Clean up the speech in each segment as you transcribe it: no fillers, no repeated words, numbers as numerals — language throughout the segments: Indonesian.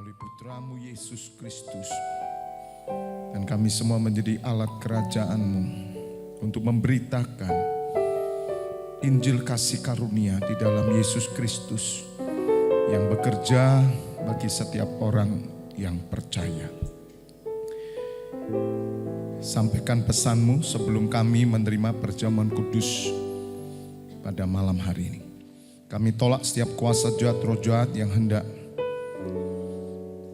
melalui putramu Yesus Kristus. Dan kami semua menjadi alat kerajaan-Mu untuk memberitakan Injil kasih karunia di dalam Yesus Kristus yang bekerja bagi setiap orang yang percaya. Sampaikan pesan-Mu sebelum kami menerima perjamuan kudus pada malam hari ini. Kami tolak setiap kuasa jahat, roh jahat yang hendak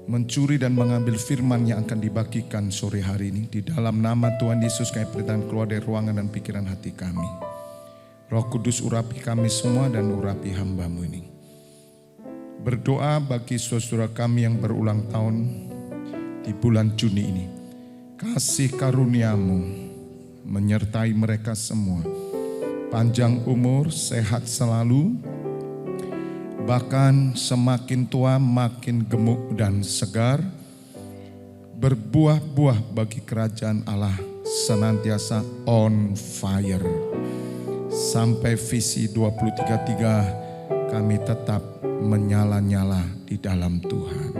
mencuri dan mengambil firman yang akan dibagikan sore hari ini. Di dalam nama Tuhan Yesus kami perintahkan keluar dari ruangan dan pikiran hati kami. Roh Kudus urapi kami semua dan urapi hamba-Mu ini. Berdoa bagi saudara kami yang berulang tahun di bulan Juni ini. Kasih karunia-Mu menyertai mereka semua. Panjang umur, sehat selalu. Bahkan semakin tua makin gemuk dan segar, berbuah-buah bagi kerajaan Allah senantiasa on fire. Sampai visi 2033 kami tetap menyala-nyala di dalam Tuhan.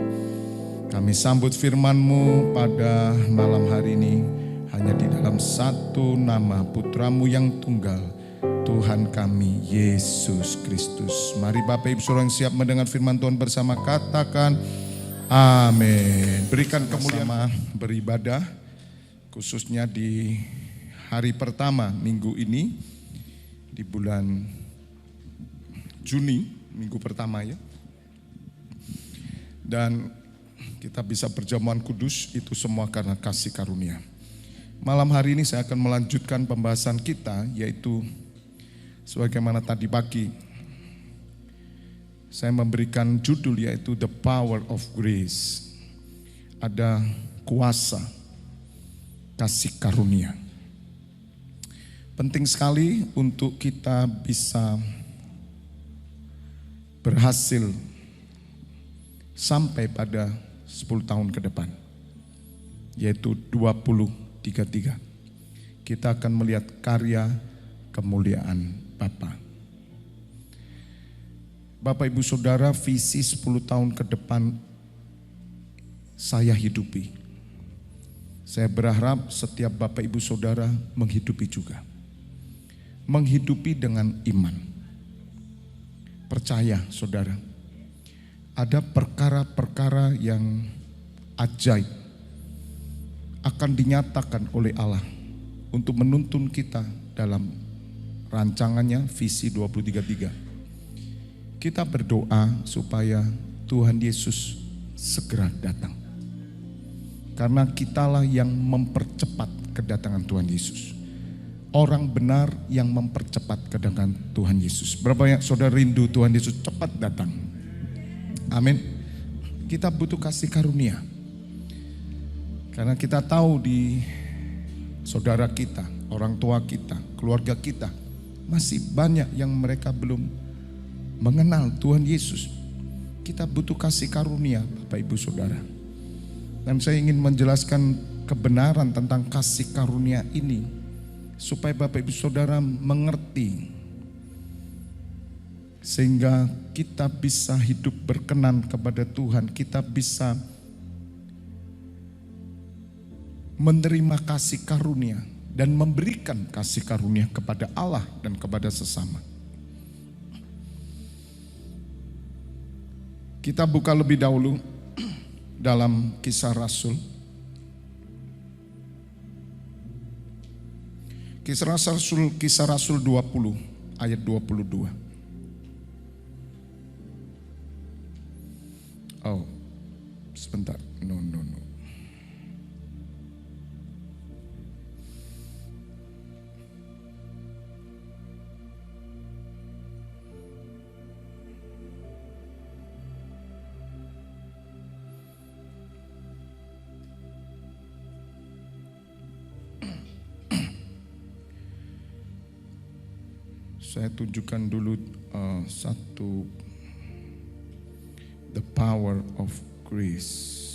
Kami sambut firman-Mu pada malam hari ini hanya di dalam satu nama Putra-Mu yang tunggal, Tuhan kami Yesus Kristus. Mari Bapak Ibu Saudara yang siap mendengar firman Tuhan bersama katakan amin. Berikan kemuliaan beribadah khususnya di hari pertama minggu ini di bulan Juni, minggu pertama ya. Dan kita bisa perjamuan kudus itu semua karena kasih karunia. Malam hari ini saya akan melanjutkan pembahasan kita yaitu sebagaimana tadi pagi saya memberikan judul yaitu The Power of Grace. Ada kuasa kasih karunia. Penting sekali untuk kita bisa berhasil sampai pada 10 tahun ke depan. Yaitu 2033. Kita akan melihat karya kemuliaan Bapa. Bapak Ibu Saudara, visi 10 tahun ke depan saya hidupi. Saya berharap setiap Bapak Ibu Saudara menghidupi juga. Menghidupi dengan iman. Percaya Saudara, ada perkara-perkara yang ajaib akan dinyatakan oleh Allah untuk menuntun kita dalam rancangannya visi 2033. Kita berdoa supaya Tuhan Yesus segera datang. Karena kitalah yang mempercepat kedatangan Tuhan Yesus. Orang benar yang mempercepat kedatangan Tuhan Yesus. Berapa banyak saudara rindu Tuhan Yesus cepat datang? Amin. Kita butuh kasih karunia. Karena kita tahu di saudara kita, orang tua kita, keluarga kita, masih banyak yang mereka belum mengenal Tuhan Yesus. Kita butuh kasih karunia Bapak Ibu Saudara. Dan saya ingin menjelaskan kebenaran tentang kasih karunia ini supaya Bapak Ibu Saudara mengerti. Sehingga kita bisa hidup berkenan kepada Tuhan. Kita bisa menerima kasih karunia dan memberikan kasih karunia kepada Allah dan kepada sesama. Kita buka lebih dahulu dalam Kisah Rasul. Kisah Rasul 20 ayat 22. Oh, sebentar. No. Saya tunjukkan dulu satu The Power of Grace.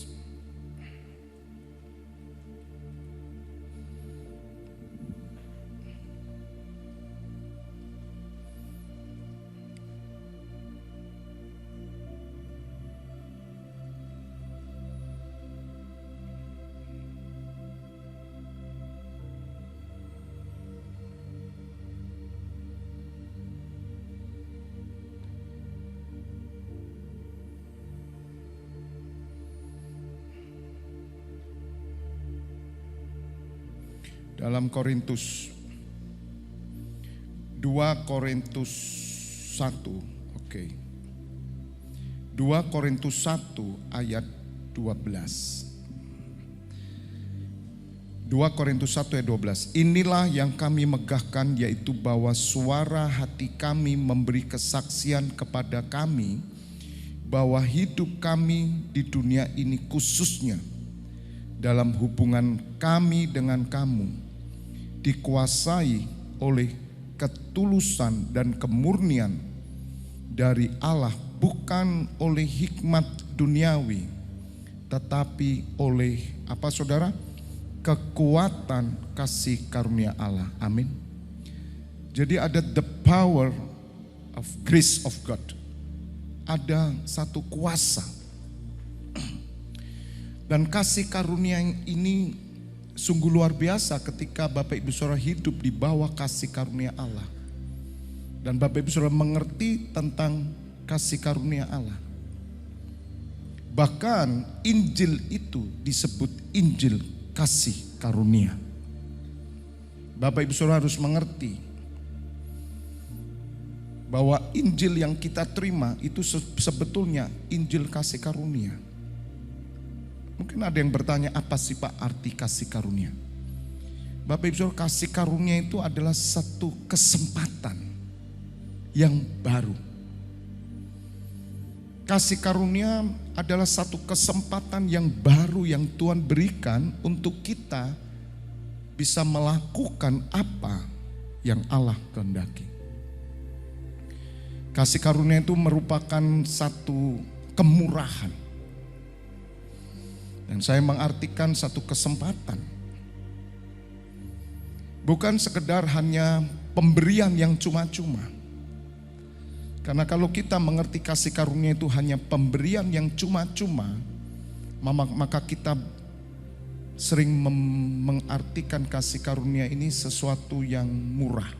Dalam Korintus 2 Korintus 1, oke. 2 Korintus 1 ayat 12. 2 Korintus 1 ayat 12. Inilah yang kami megahkan, yaitu bahwa suara hati kami memberi kesaksian kepada kami bahwa hidup kami di dunia ini, khususnya dalam hubungan kami dengan kamu, dikuasai oleh ketulusan dan kemurnian dari Allah, bukan oleh hikmat duniawi, tetapi oleh apa saudara? Kekuatan kasih karunia Allah. Amin. Jadi ada the power of grace of God. Ada satu kuasa. Dan kasih karunia ini sungguh luar biasa ketika Bapak Ibu Saudara hidup di bawah kasih karunia Allah. Dan Bapak Ibu Saudara mengerti tentang kasih karunia Allah. Bahkan Injil itu disebut Injil kasih karunia. Bapak Ibu Saudara harus mengerti bahwa Injil yang kita terima itu sebetulnya Injil kasih karunia. Mungkin ada yang bertanya, apa sih Pak arti kasih karunia? Bapak Ibu Saudara, kasih karunia itu adalah satu kesempatan yang baru. Kasih karunia adalah satu kesempatan yang baru yang Tuhan berikan untuk kita bisa melakukan apa yang Allah kehendaki. Kasih karunia itu merupakan satu kemurahan. Dan saya mengartikan satu kesempatan. Bukan sekedar hanya pemberian yang cuma-cuma. Karena kalau kita mengerti kasih karunia itu hanya pemberian yang cuma-cuma, maka kita sering mengartikan kasih karunia ini sesuatu yang murah.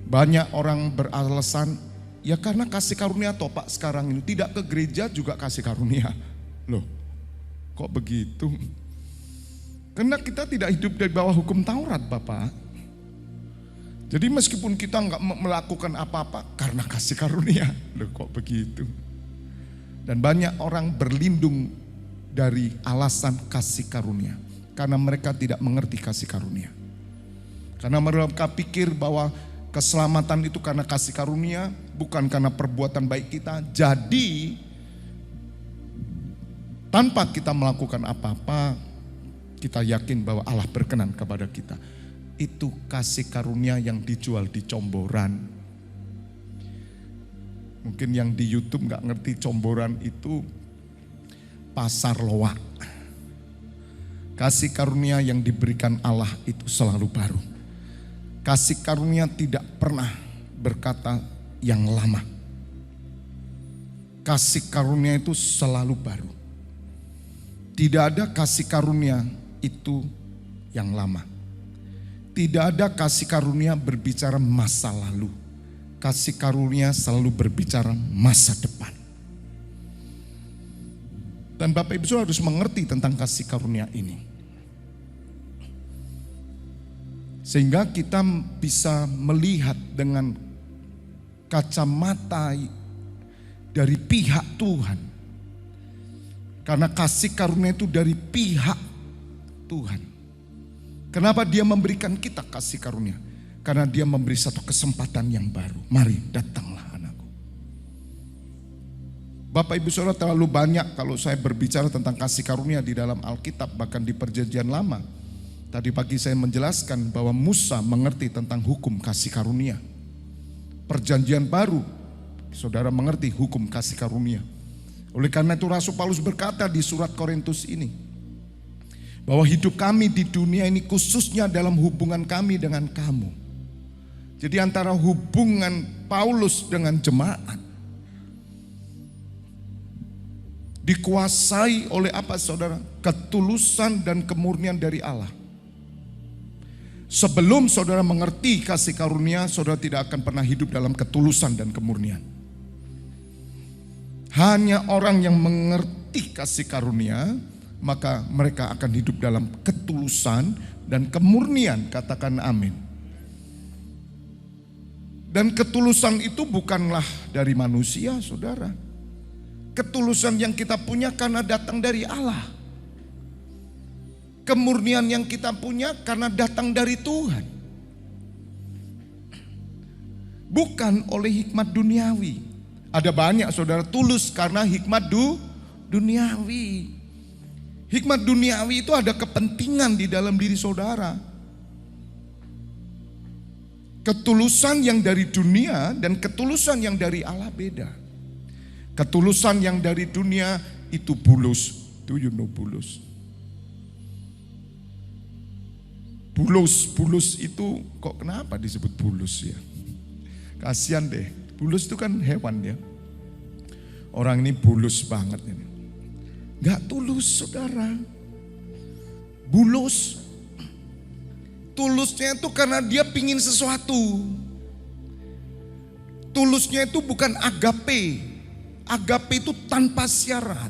Banyak orang beralasan, ya karena kasih karunia toh Pak sekarang ini, tidak ke gereja juga kasih karunia. Loh, kok begitu? Karena kita tidak hidup di bawah hukum Taurat Bapak. Jadi meskipun kita nggak melakukan apa-apa karena kasih karunia, loh kok begitu? Dan banyak orang berlindung dari alasan kasih karunia karena mereka tidak mengerti kasih karunia. Karena mereka pikir bahwa keselamatan itu karena kasih karunia, bukan karena perbuatan baik kita. Jadi tanpa kita melakukan apa-apa, kita yakin bahwa Allah berkenan kepada kita. Itu kasih karunia yang dijual di Comboran. Mungkin yang di YouTube gak ngerti, Comboran itu pasar loak. Kasih karunia yang diberikan Allah itu selalu baru. Kasih karunia tidak pernah berkata yang lama. Kasih karunia itu selalu baru. Tidak ada kasih karunia itu yang lama. Tidak ada kasih karunia berbicara masa lalu. Kasih karunia selalu berbicara masa depan. Dan Bapak Ibu Saudara harus mengerti tentang kasih karunia ini. Sehingga kita bisa melihat dengan kacamata dari pihak Tuhan. Karena kasih karunia itu dari pihak Tuhan. Kenapa dia memberikan kita kasih karunia? Karena dia memberi satu kesempatan yang baru. Mari datanglah anakku. Bapak Ibu Saudara, terlalu banyak kalau saya berbicara tentang kasih karunia di dalam Alkitab, bahkan di Perjanjian Lama. Tadi pagi saya menjelaskan bahwa Musa mengerti tentang hukum kasih karunia. Perjanjian Baru, saudara mengerti hukum kasih karunia. Oleh karena itu Rasul Paulus berkata di surat Korintus ini, bahwa hidup kami di dunia ini khususnya dalam hubungan kami dengan kamu. Jadi antara hubungan Paulus dengan jemaat dikuasai oleh apa saudara? Ketulusan dan kemurnian dari Allah. Sebelum saudara mengerti kasih karunia, saudara tidak akan pernah hidup dalam ketulusan dan kemurnian. Hanya orang yang mengerti kasih karunia, maka mereka akan hidup dalam ketulusan dan kemurnian, katakan amin. Dan ketulusan itu bukanlah dari manusia, saudara. Ketulusan yang kita punya karena datang dari Allah. Kemurnian yang kita punya karena datang dari Tuhan. Bukan oleh hikmat duniawi. Ada banyak saudara tulus karena hikmat duniawi. Hikmat duniawi itu ada kepentingan di dalam diri saudara. Ketulusan yang dari dunia dan ketulusan yang dari Allah beda. Ketulusan yang dari dunia itu bulus. Do you know bulus? Bulus itu kok kenapa disebut bulus ya? Kasihan deh, bulus itu kan hewan ya. Orang ini bulus banget ini. Gak tulus saudara. Bulus. Tulusnya itu karena dia pingin sesuatu. Tulusnya itu bukan agape. Agape itu tanpa syarat.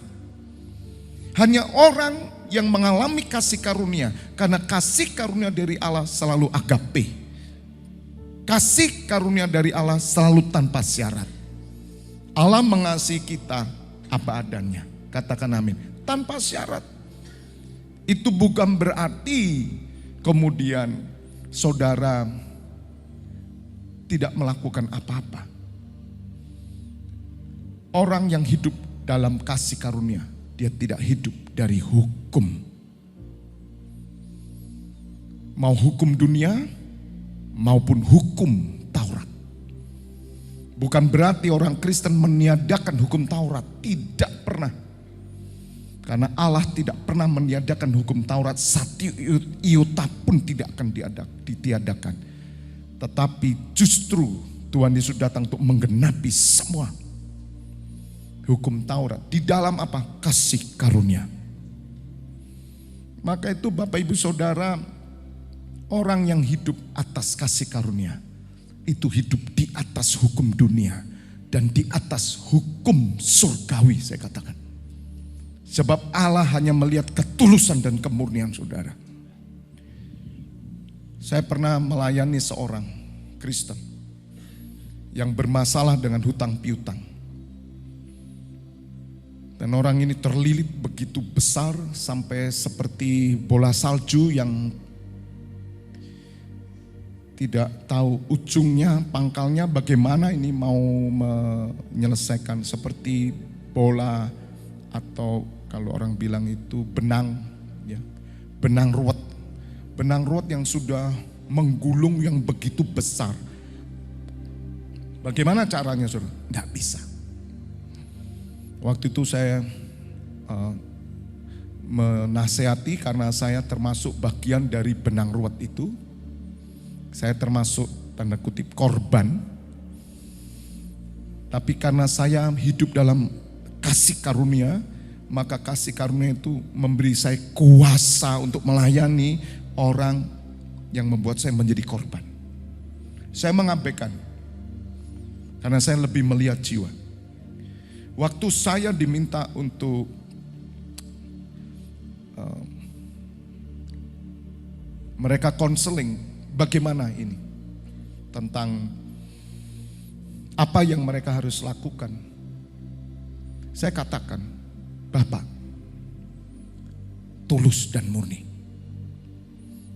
Hanya orang yang mengalami kasih karunia. Karena kasih karunia dari Allah selalu agape. Kasih karunia dari Allah selalu tanpa syarat. Allah mengasihi kita apa adanya. Katakan amin. Tanpa syarat. Itu bukan berarti kemudian saudara tidak melakukan apa-apa. Orang yang hidup dalam kasih karunia, dia tidak hidup dari hukum. Mau hukum dunia maupun hukum Taurat. Bukan berarti orang Kristen meniadakan hukum Taurat, tidak pernah. Karena Allah tidak pernah meniadakan hukum Taurat, satu iota pun tidak akan ditiadakan. Tetapi justru Tuhan Yesus datang untuk menggenapi semua hukum Taurat. Di dalam apa? Kasih karunia. Maka itu Bapak Ibu Saudara, orang yang hidup atas kasih karunia, itu hidup di atas hukum dunia dan di atas hukum surgawi saya katakan. Sebab Allah hanya melihat ketulusan dan kemurnian saudara. Saya pernah melayani seorang Kristen yang bermasalah dengan hutang piutang. Dan orang ini terlilit begitu besar sampai seperti bola salju yang tidak tahu ujungnya, pangkalnya bagaimana ini mau menyelesaikan, seperti bola atau kalau orang bilang itu benang, ya, benang ruwet yang sudah menggulung yang begitu besar. Bagaimana caranya, saudara? Nggak bisa. Waktu itu saya menasehati karena saya termasuk bagian dari benang ruwet itu. Saya termasuk tanda kutip korban. Tapi karena saya hidup dalam kasih karunia, maka kasih karunia itu memberi saya kuasa untuk melayani orang yang membuat saya menjadi korban. Saya mengabaikan karena saya lebih melihat jiwa. Waktu saya diminta untuk mereka konseling bagaimana ini tentang apa yang mereka harus lakukan. Saya katakan, Bapak tulus dan murni.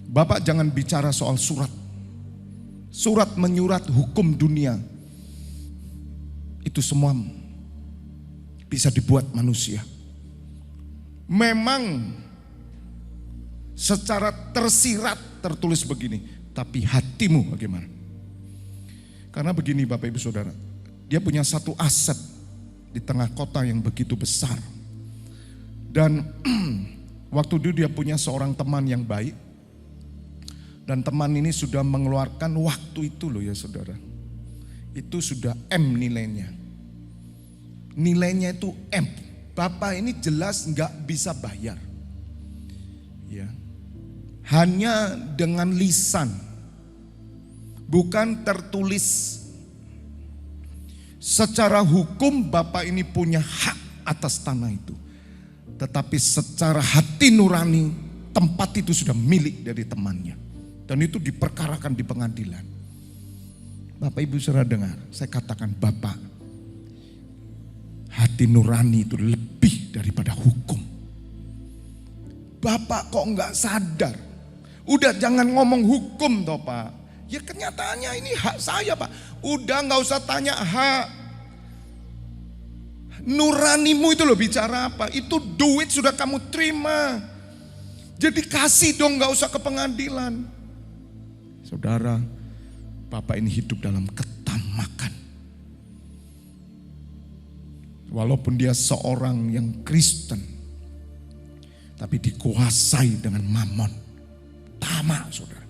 Bapak jangan bicara soal surat. Surat menyurat hukum dunia. Itu semua bisa dibuat manusia. Memang secara tersirat tertulis begini, tapi hatimu bagaimana? Karena begini Bapak Ibu Saudara, dia punya satu aset di tengah kota yang begitu besar. Dan waktu itu dia punya seorang teman yang baik. Dan teman ini sudah mengeluarkan waktu itu loh ya saudara. Itu sudah M nilainya. Nilainya itu M. Bapak ini jelas nggak bisa bayar. Ya. Hanya dengan lisan. Bukan tertulis. Secara hukum Bapak ini punya hak atas tanah itu. Tetapi secara hati nurani tempat itu sudah milik dari temannya. Dan itu diperkarakan di pengadilan. Bapak Ibu saudara dengar, saya katakan Bapak, hati nurani itu lebih daripada hukum. Bapak kok enggak sadar? Udah jangan ngomong hukum toh Pak. Ya kenyataannya ini hak saya Pak. Udah gak usah tanya hak. Nuranimu itu loh bicara apa? Itu duit sudah kamu terima. Jadi kasih dong, gak usah ke pengadilan. Saudara, Bapak ini hidup dalam ketamakan. Walaupun dia seorang yang Kristen, tapi dikuasai dengan mamon. Tamak saudara.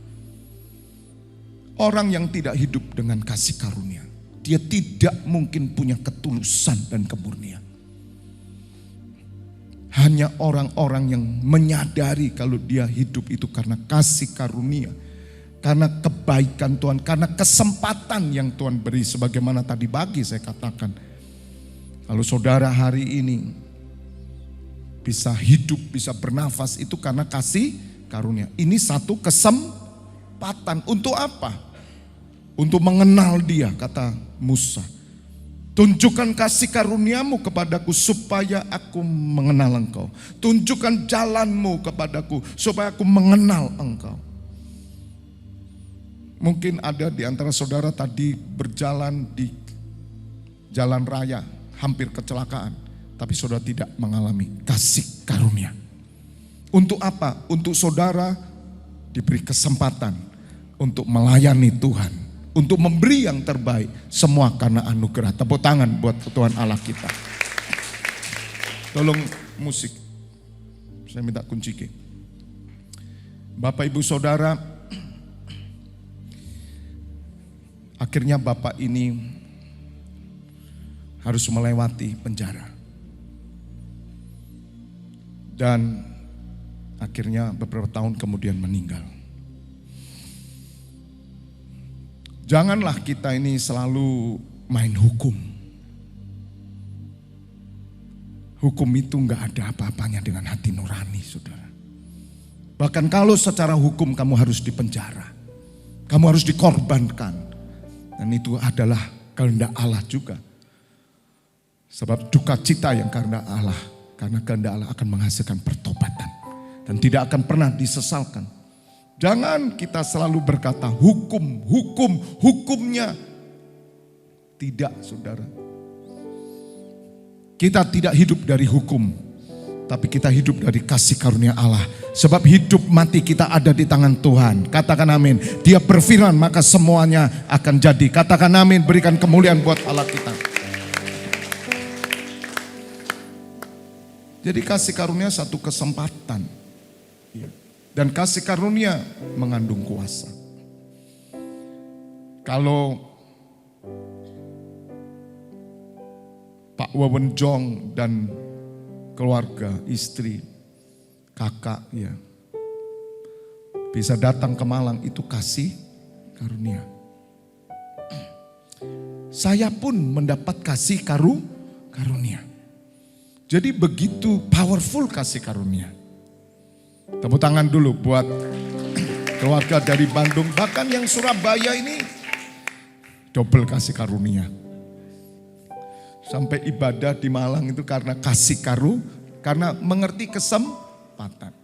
Orang yang tidak hidup dengan kasih karunia, dia tidak mungkin punya ketulusan dan kemurnian. Hanya orang-orang yang menyadari kalau dia hidup itu karena kasih karunia, karena kebaikan Tuhan, karena kesempatan yang Tuhan beri. Sebagaimana tadi pagi saya katakan, kalau saudara hari ini bisa hidup, bisa bernafas itu karena kasih karunia. Ini satu kesempatan untuk apa? Untuk mengenal dia, kata Musa. Tunjukkan kasih karuniamu kepadaku supaya aku mengenal engkau. Tunjukkan jalanmu kepadaku supaya aku mengenal engkau. Mungkin ada di antara saudara tadi berjalan di jalan raya, hampir kecelakaan. Tapi saudara tidak mengalami kasih karunia. Untuk apa? Untuk saudara diberi kesempatan untuk melayani Tuhan. Untuk memberi yang terbaik, semua karena anugerah. Tepuk tangan buat Tuhan Allah kita. Tolong musik, saya minta kunci. Bapak Ibu Saudara, akhirnya Bapak ini harus melewati penjara. Dan akhirnya beberapa tahun kemudian meninggal. Janganlah kita ini selalu main hukum. Hukum itu enggak ada apa-apanya dengan hati nurani, saudara. Bahkan kalau secara hukum kamu harus dipenjara, kamu harus dikorbankan. Dan itu adalah kehendak Allah juga. Sebab duka cita yang karena Allah, karena kehendak Allah akan menghasilkan pertobatan. Dan tidak akan pernah disesalkan. Jangan kita selalu berkata hukumnya. Tidak saudara. Kita tidak hidup dari hukum. Tapi kita hidup dari kasih karunia Allah. Sebab hidup mati kita ada di tangan Tuhan. Katakan amin. Dia berfirman maka semuanya akan jadi. Katakan amin, berikan kemuliaan buat Allah kita. Jadi kasih karunia satu kesempatan. Dan kasih karunia mengandung kuasa. Kalau Pak Wawenjong dan keluarga, istri, kakak ya, bisa datang ke Malang, itu kasih karunia. Saya pun mendapat kasih karunia. Jadi begitu powerful kasih karunia. Tepuk tangan dulu buat keluarga dari Bandung, bahkan yang Surabaya ini double kasih karunia. Sampai ibadah di Malang itu karena kasih karena mengerti kesempatan.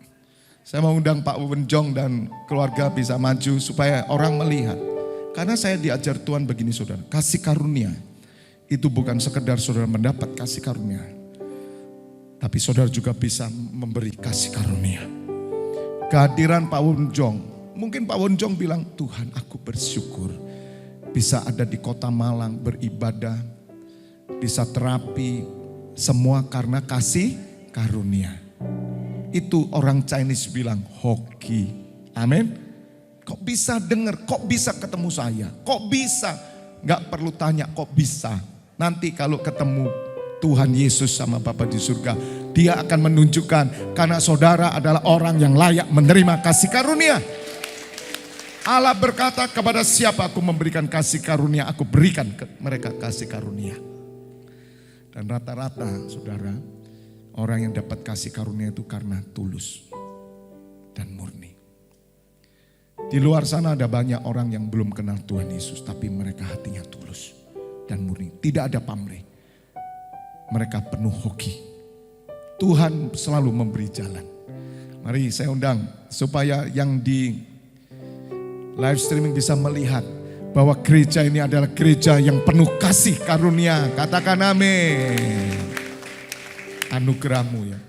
Saya mau undang Pak Wenjong dan keluarga bisa maju supaya orang melihat. Karena saya diajar Tuhan begini saudara, kasih karunia itu bukan sekedar saudara mendapat kasih karunia, tapi saudara juga bisa memberi kasih karunia. Kehadiran Pak Wenjong, mungkin Pak Wenjong bilang, Tuhan aku bersyukur bisa ada di kota Malang beribadah, bisa terapi, semua karena kasih karunia. Itu orang Chinese bilang hoki, amin. Kok bisa dengar, kok bisa ketemu saya, kok bisa, gak perlu tanya kok bisa. Nanti kalau ketemu Tuhan Yesus sama Bapa di surga, Dia akan menunjukkan karena saudara adalah orang yang layak menerima kasih karunia. Allah berkata, kepada siapa aku memberikan kasih karunia, aku berikan ke mereka kasih karunia. Dan rata-rata saudara, orang yang dapat kasih karunia itu karena tulus. dan murni. Di luar sana ada banyak orang yang belum kenal Tuhan Yesus, tapi mereka hatinya tulus dan murni. Tidak ada pamrih. Mereka penuh hoki. Tuhan selalu memberi jalan. Mari saya undang supaya yang di live streaming bisa melihat bahwa gereja ini adalah gereja yang penuh kasih karunia. Katakan amin. Anugerahmu ya.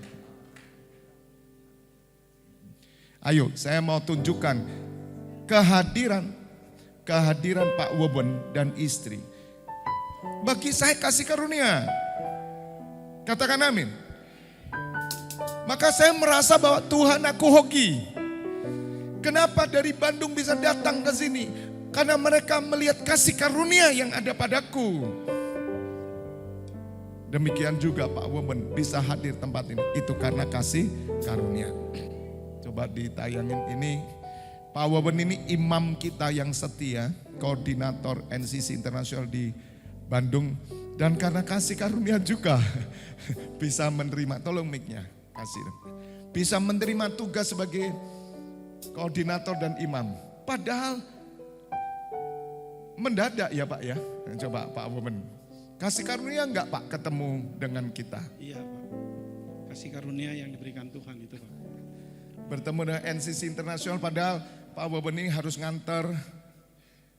Ayo, saya mau tunjukkan kehadiran Pak Weben dan istri. Bagi saya kasih karunia. Katakan amin. Maka saya merasa bahwa Tuhan, aku hoki. Kenapa dari Bandung bisa datang ke sini? Karena mereka melihat kasih karunia yang ada padaku. Demikian juga Pak Weben bisa hadir tempat ini. Itu karena kasih karunia. Coba ditayangin ini. Pak Weben ini imam kita yang setia. Koordinator NCC Internasional di Bandung. Dan karena kasih karunia juga bisa menerima. Tolong mic-nya. Kasih. Bisa menerima tugas sebagai koordinator dan imam. Padahal mendadak ya Pak ya. Coba Pak Weben. Kasih karunia enggak Pak ketemu dengan kita? Iya Pak. Kasih karunia yang diberikan Tuhan itu Pak. Bertemu dengan NCC Internasional padahal Pak Weben ini harus nganter.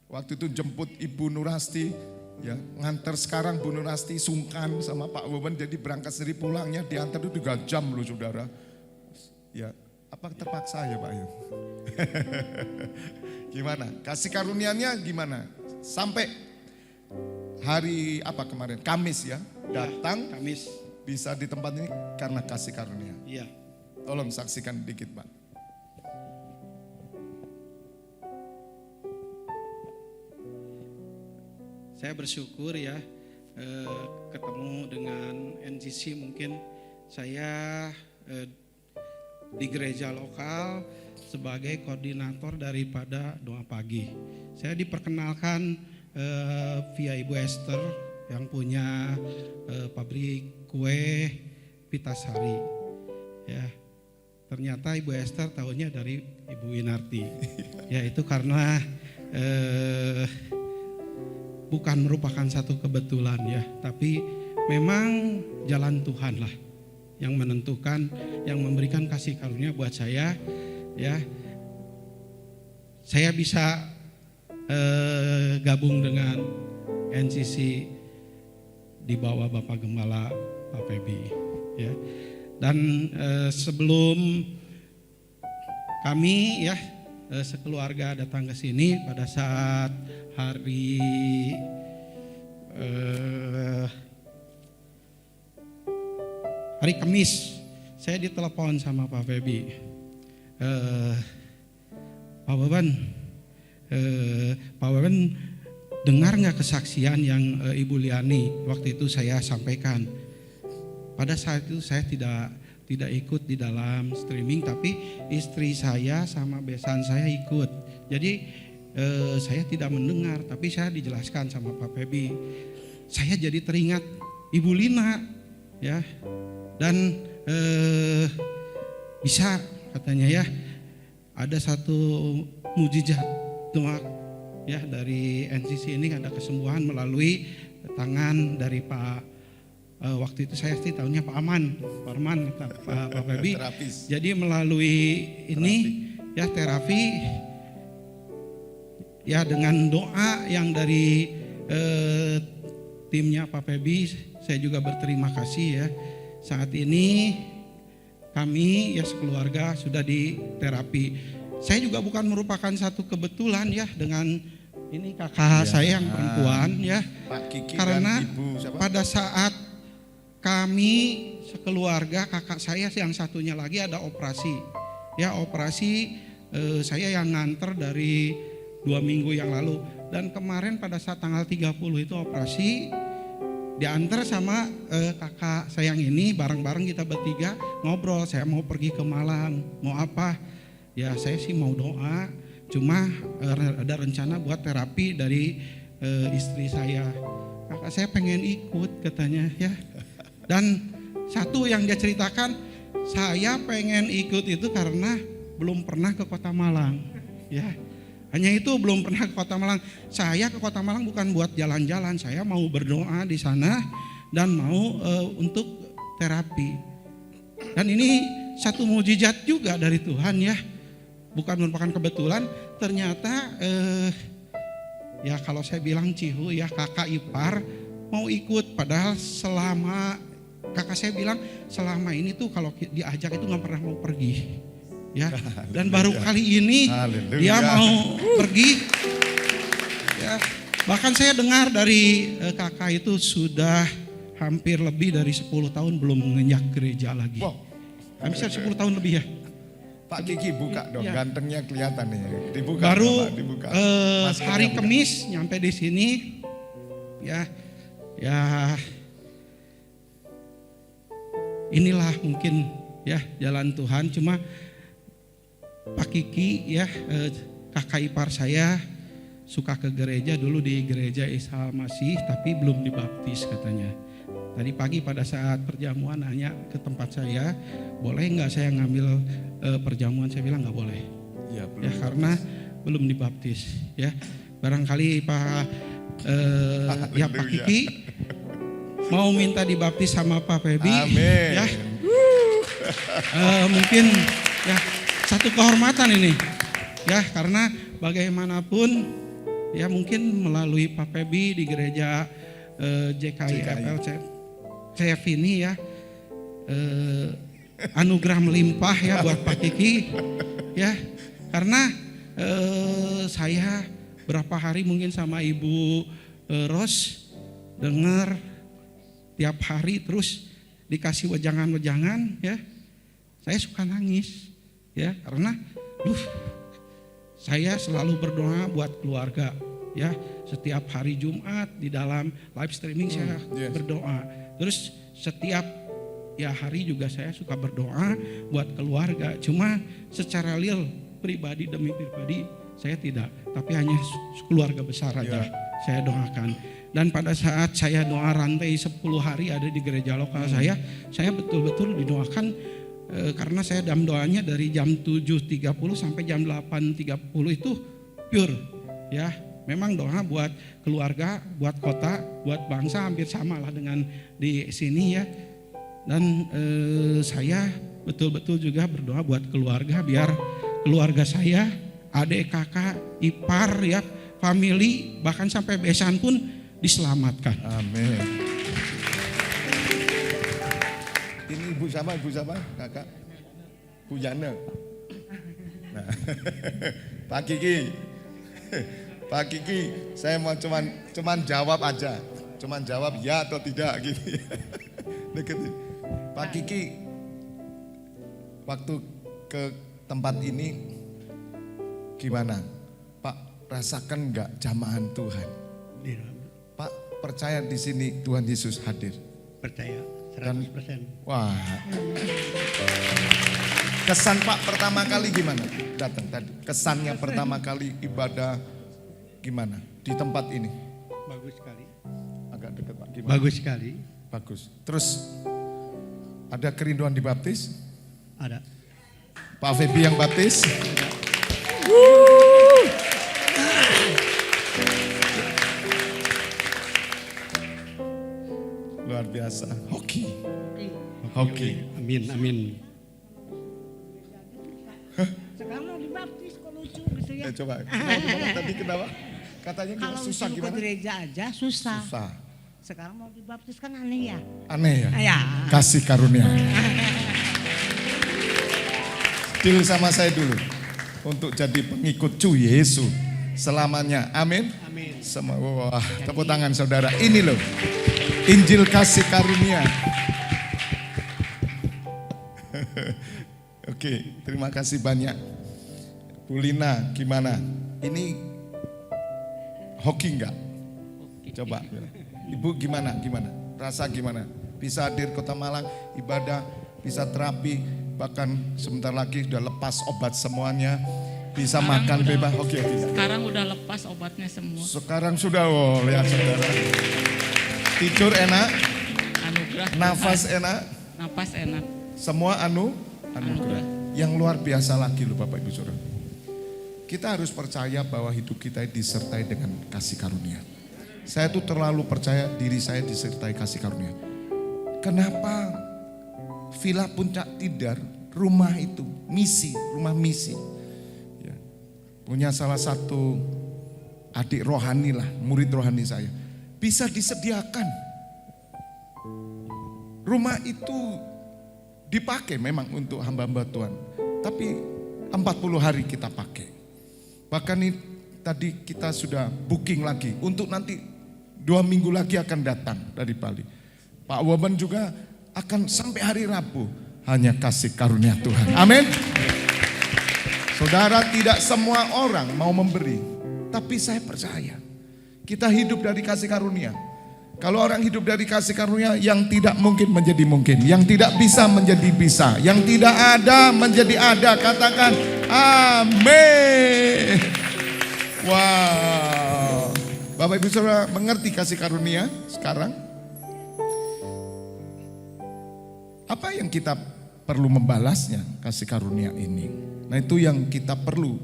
Waktu itu jemput Ibu Nurasti. Ya, nganter sekarang Bu Nurasti sungkan sama Pak Weben, jadi berangkat sendiri pulangnya diantar itu 3 jam loh saudara. Ya, apa terpaksa ya Pak ya? Gimana? Kasih karunianya gimana? Sampai hari apa kemarin? Kamis ya, datang Ya, Kamis. bisa di tempat ini karena kasih karunia. Iya. Tolong saksikan dikit Pak. Saya bersyukur ya ketemu dengan NCC. Mungkin saya di gereja lokal sebagai koordinator daripada doa pagi. Saya diperkenalkan via Ibu Esther yang punya pabrik kue Pitasari. Ya, ternyata Ibu Esther tahunya dari Ibu Winarti. Ya itu karena bukan merupakan satu kebetulan ya, tapi memang jalan Tuhan lah yang menentukan, yang memberikan kasih karunia buat saya ya. Saya bisa gabung dengan NCC di bawah Bapak Gembala Pak Febi ya. Dan sebelum kami ya sekeluarga datang ke sini pada saat hari Kamis, saya ditelepon sama Pak Febi. Pak Weben dengar nggak kesaksian yang Ibu Liani waktu itu saya sampaikan. Pada saat itu saya tidak ikut di dalam streaming, tapi istri saya sama besan saya ikut. Jadi saya tidak mendengar, tapi saya dijelaskan sama Pak Febi. Saya jadi teringat Ibu Lina, ya, dan bisa katanya ya, ada satu mujizat doa ya dari NCC ini, ada kesembuhan melalui tangan dari Pak. Waktu itu saya sih tahunya Pak Arman, Pak Febi. Jadi melalui ini ya terapi ya dengan doa yang dari timnya Pak Febi, saya juga berterima kasih ya. Saat ini kami ya sekeluarga sudah di terapi. Saya juga bukan merupakan satu kebetulan ya dengan ini kakak saya yang perempuan ya. Pak Kiki karena dan Ibu siapa? Pada saat kami sekeluarga, kakak saya yang satunya lagi ada operasi. Ya operasi saya yang nganter dari 2 minggu yang lalu. Dan kemarin pada saat tanggal 30 itu operasi, diantar sama kakak saya yang ini, bareng-bareng kita bertiga ngobrol. Saya mau pergi ke Malang, mau apa? Ya saya sih mau doa, cuma ada rencana buat terapi dari istri saya. Kakak saya pengen ikut katanya ya. Dan satu yang dia ceritakan, saya pengen ikut itu karena belum pernah ke Kota Malang, ya. Hanya itu, belum pernah ke Kota Malang. Saya ke Kota Malang bukan buat jalan-jalan, saya mau berdoa di sana dan mau untuk terapi. Dan ini satu mukjizat juga dari Tuhan, ya. Bukan merupakan kebetulan, ternyata ya kalau saya bilang cihu ya, kakak ipar mau ikut, padahal selama kakak saya bilang selama ini tuh kalau diajak itu nggak pernah mau pergi, ya. Dan baru kali ini dia mau pergi, ya. Bahkan saya dengar dari kakak itu sudah hampir lebih dari 10 tahun belum menginjak gereja lagi. Bisa 10 tahun lebih, ya. Pak Kiki buka dong, ya. Gantengnya kelihatan nih. Dibuka. Baru dibuka. Hari Kamis nyampe di sini, ya inilah mungkin ya jalan Tuhan. Cuma Pak Kiki ya kakak ipar saya suka ke gereja, dulu di gereja Isa Masih tapi belum dibaptis katanya. Tadi pagi pada saat perjamuan nanya ke tempat saya, boleh nggak saya ngambil perjamuan? Saya bilang nggak boleh, ya karena belum dibaptis. Ya barangkali Pak Kiki mau minta dibaptis sama Pak Febi. Amin. Ya mungkin ya satu kehormatan ini, ya karena bagaimanapun ya mungkin melalui Pak Febi di gereja JKI FLCF ini ya anugerah melimpah ya buat Pak Kiki, ya karena saya berapa hari mungkin sama Ibu Ros dengar tiap hari terus dikasih wejangan-wejangan, ya saya suka nangis, ya karena saya selalu berdoa buat keluarga, ya setiap hari Jumat di dalam live streaming saya berdoa. Terus setiap ya hari juga saya suka berdoa buat keluarga. Cuma secara real pribadi demi pribadi saya tidak, tapi hanya keluarga besar aja saya doakan. Dan pada saat saya doa rantai 10 hari ada di gereja lokal saya betul-betul didoakan karena saya dalam doanya dari jam 7.30 sampai jam 8.30 itu pure, ya. Memang doa buat keluarga, buat kota, buat bangsa hampir sama lah dengan di sini, ya. Dan saya betul-betul juga berdoa buat keluarga biar keluarga saya, adik, kakak, ipar, ya, family, bahkan sampai besan pun diselamatkan. Amin. Ini ibu siapa kakak? Bu Yana. Nah, Pak Kiki, saya mau cuman jawab aja, cuman jawab ya atau tidak gitu. Deketin. Pak Kiki, waktu ke tempat ini gimana? Pak rasakan nggak jamahan Tuhan? Pak percaya di sini Tuhan Yesus hadir? Percaya 100%. Wah. Kesan Pak pertama kali gimana? Datang tadi. Kesannya pertama kali ibadah gimana di tempat ini? Bagus sekali. Agak dekat Pak. Gimana? Bagus sekali. Bagus. Terus ada kerinduan dibaptis? Ada. Pak Febi yang baptis? Luar biasa. Hoki. Amin. Sekarang mau dibaptis kok lucu gitu ya. Coba. Tadi kenapa? Katanya kalau susah ke gimana? gereja aja susah. Susah. Sekarang mau dibaptis kan aneh ya. Aneh ya? Ya. Kasih karunia. Deal sama saya dulu untuk jadi pengikut Yesus selamanya. Amin. Amin. Semua wah, tepuk tangan saudara. Ini loh Injil kasih karunia. Oke, terima kasih banyak. Bu Lina, gimana? Ini hoki enggak? Coba. Ibu gimana? Rasa gimana? Bisa hadir Kota Malang, ibadah, bisa terapi, bahkan sebentar lagi sudah lepas obat semuanya, bisa sekarang makan bebas. Oke. Sekarang udah lepas obatnya semua. Sekarang sudah, lihat saudara. Tidur enak, anugerah. nafas enak, Nafas enak. semua anugerah. Yang luar biasa lagi loh Bapak Ibu Saudara. Kita harus percaya bahwa hidup kita disertai dengan kasih karunia. Saya tuh terlalu percaya diri saya disertai kasih karunia. Kenapa Villa Puncak Tidar, rumah itu, rumah misi. Ya. Punya salah satu adik rohani lah, murid rohani saya. Bisa disediakan. Rumah itu dipakai memang untuk hamba-hamba Tuhan. Tapi 40 hari kita pakai. Bahkan ini tadi kita sudah booking lagi untuk nanti 2 minggu lagi akan datang dari Bali. Pak Waban juga akan sampai hari Rabu. Hanya kasih karunia Tuhan. Amin. Saudara, tidak semua orang mau memberi. Tapi saya percaya kita hidup dari kasih karunia. Kalau orang hidup dari kasih karunia, yang tidak mungkin menjadi mungkin, yang tidak bisa menjadi bisa, yang tidak ada menjadi ada. Katakan amin. Wow. Bapak Ibu Saudara mengerti kasih karunia sekarang? Apa yang kita perlu membalasnya kasih karunia ini? Nah, itu yang kita perlu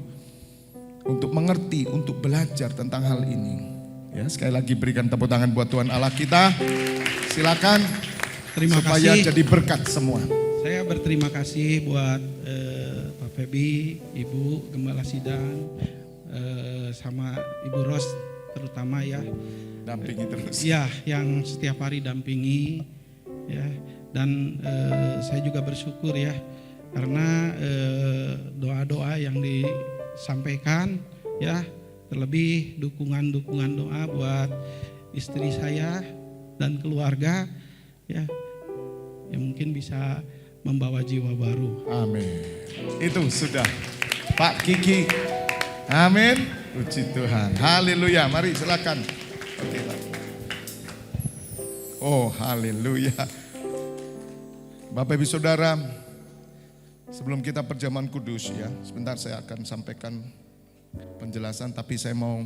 untuk mengerti, untuk belajar tentang hal ini. Ya, sekali lagi berikan tepuk tangan buat Tuhan Allah kita. Silakan. Terima supaya kasih. jadi berkat semua. Saya berterima kasih buat Pak Febi, Ibu Gembala Sidang, sama Ibu Ros terutama ya. Dampingi terus. Ya, yang setiap hari dampingi ya. Dan saya juga bersyukur ya karena doa-doa yang disampaikan ya, terlebih dukungan doa buat istri saya dan keluarga ya, yang mungkin bisa membawa jiwa baru. Amin. Itu sudah Pak Kiki. Amin. Puji Tuhan. Haleluya. Mari silakan. Oke, Pak. Oh, haleluya. Bapak Ibu Saudara, sebelum kita perjamuan kudus ya, sebentar saya akan sampaikan penjelasan, tapi saya mau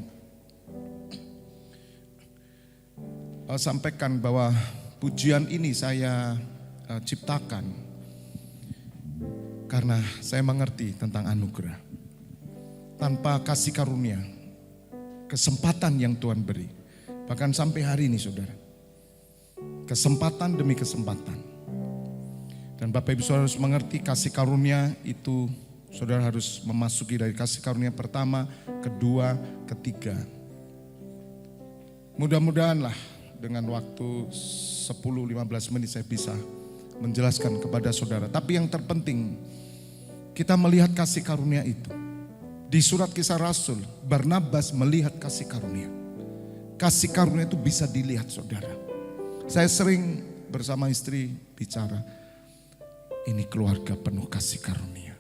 sampaikan bahwa pujian ini saya ciptakan karena saya mengerti tentang anugerah. Tanpa kasih karunia, kesempatan yang Tuhan beri, bahkan sampai hari ini saudara, kesempatan demi kesempatan. Dan Bapak Ibu Saudara harus mengerti kasih karunia itu, saudara harus memasuki dari kasih karunia pertama, kedua, ketiga. Mudah-mudahanlah dengan waktu 10-15 menit saya bisa menjelaskan kepada saudara. Tapi yang terpenting, kita melihat kasih karunia itu. Di surat Kisah Rasul, Barnabas melihat kasih karunia. Kasih karunia itu bisa dilihat saudara. Saya sering bersama istri bicara, ini keluarga penuh kasih karunia.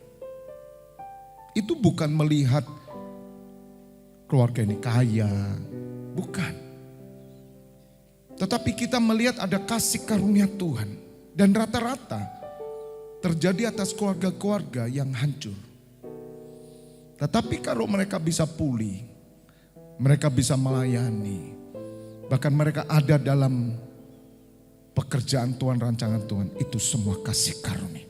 Itu bukan melihat keluarga ini kaya, bukan. Tetapi kita melihat ada kasih karunia Tuhan. Dan rata-rata terjadi atas keluarga-keluarga yang hancur. Tetapi kalau mereka bisa pulih, mereka bisa melayani, bahkan mereka ada dalam pekerjaan Tuhan, rancangan Tuhan, itu semua kasih karunia.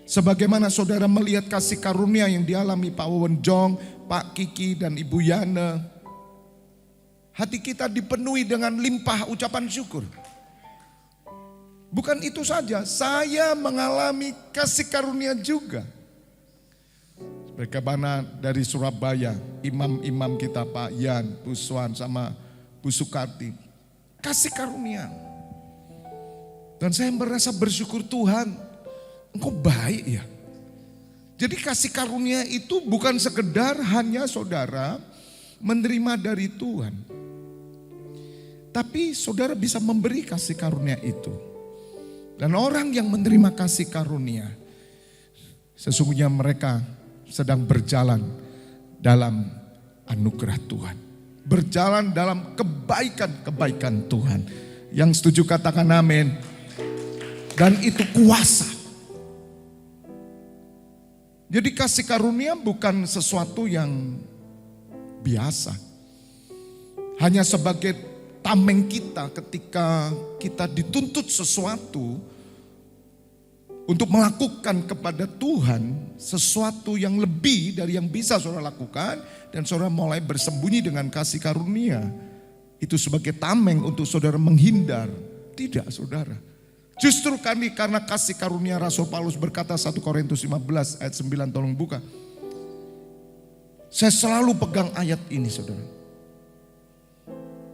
Sebagaimana saudara melihat kasih karunia yang dialami Pak Wawan Jong, Pak Kiki dan Ibu Yana, hati kita dipenuhi dengan limpah ucapan syukur. Bukan itu saja, saya mengalami kasih karunia juga. Bagaimana dari Surabaya, imam-imam kita Pak Yan, Bu Swan sama Bu Sukarti, kasih karunia. Dan saya merasa bersyukur, Tuhan, Engkau baik ya. Jadi kasih karunia itu bukan sekedar hanya saudara menerima dari Tuhan. Tapi saudara bisa memberi kasih karunia itu. Dan orang yang menerima kasih karunia, sesungguhnya mereka sedang berjalan dalam anugerah Tuhan. Berjalan dalam kebaikan-kebaikan Tuhan. Yang setuju katakan amin. Dan itu kuasa. Jadi kasih karunia bukan sesuatu yang biasa. Hanya sebagai tameng kita ketika kita dituntut sesuatu, untuk melakukan kepada Tuhan sesuatu yang lebih dari yang bisa saudara lakukan, dan saudara mulai bersembunyi dengan kasih karunia, itu sebagai tameng untuk saudara menghindar. Tidak saudara. Justru karena kasih karunia, Rasul Paulus berkata 1 Korintus 15 ayat 9, tolong buka. Saya selalu pegang ayat ini saudara.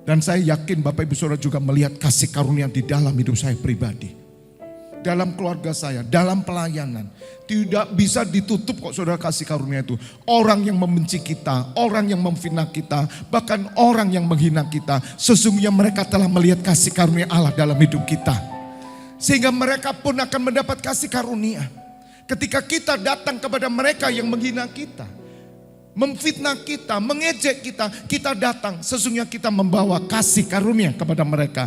Dan saya yakin Bapak Ibu Saudara juga melihat kasih karunia di dalam hidup saya pribadi. Dalam keluarga saya, dalam pelayanan. Tidak bisa ditutup kok saudara kasih karunia itu. Orang yang membenci kita, orang yang memfitnah kita, bahkan orang yang menghina kita, sesungguhnya mereka telah melihat kasih karunia Allah dalam hidup kita. Sehingga mereka pun akan mendapat kasih karunia. Ketika kita datang kepada mereka yang menghina kita, memfitnah kita, mengejek kita, kita datang, sesungguhnya kita membawa kasih karunia kepada mereka.